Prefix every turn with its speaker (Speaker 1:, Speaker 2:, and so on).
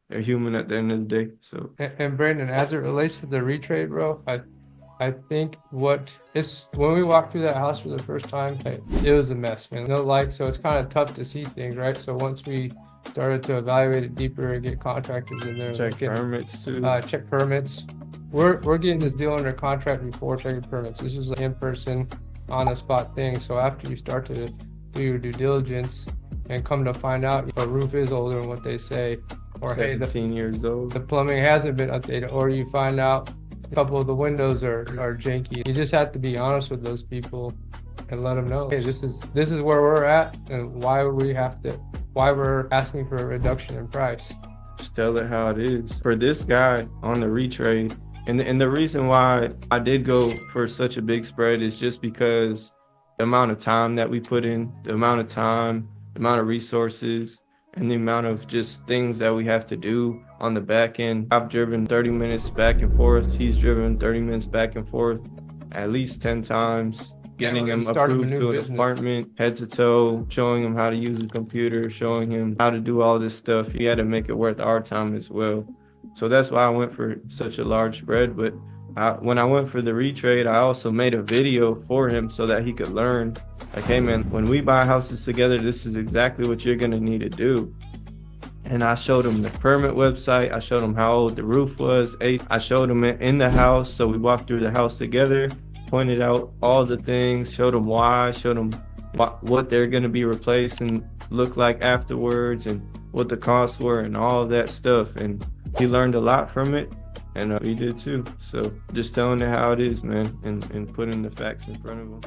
Speaker 1: they're human at the end of the day. So
Speaker 2: And Brandon, as it relates to the retrade, bro, I think what it's when we walked through that house for the first time, it was a mess, man. No light, so it's kind of tough to see things, right? So once we started to evaluate it deeper and get contractors in there,
Speaker 1: check permits too.
Speaker 2: Check permits. We're getting this deal under contract before checking permits. This was an in-person, on-the-spot thing. So after you start to do your due diligence and come to find out a roof is older than what they say, or hey,
Speaker 1: 17 years old.
Speaker 2: the plumbing hasn't been updated, or you find out a couple of the windows are janky. You just have to be honest with those people and let them know, hey, this is where we're at and why we're asking for a reduction in price.
Speaker 1: Just tell it how it is. For this guy on the retrade, and the reason why I did go for such a big spread is just because the amount of time that we put in, the amount of resources, and the amount of just things that we have to do on the back end. I've driven 30 minutes back and forth. He's driven 30 minutes back and forth at least 10 times, getting him approved to an apartment, head to toe, showing him how to use a computer, showing him how to do all this stuff. He had to make it worth our time as well. So that's why I went for such a large spread. But when I went for the retrade, I also made a video for him so that he could learn. Like, hey man, when we buy houses together, this is exactly what you're gonna need to do. And I showed him the permit website. I showed him how old the roof was. I showed him it in the house. So we walked through the house together, pointed out all the things, showed him why, showed him what they're gonna be replaced and look like afterwards, and what the costs were and all of that stuff. And he learned a lot from it, and he did too. So just telling it how it is, man, and putting the facts in front of him.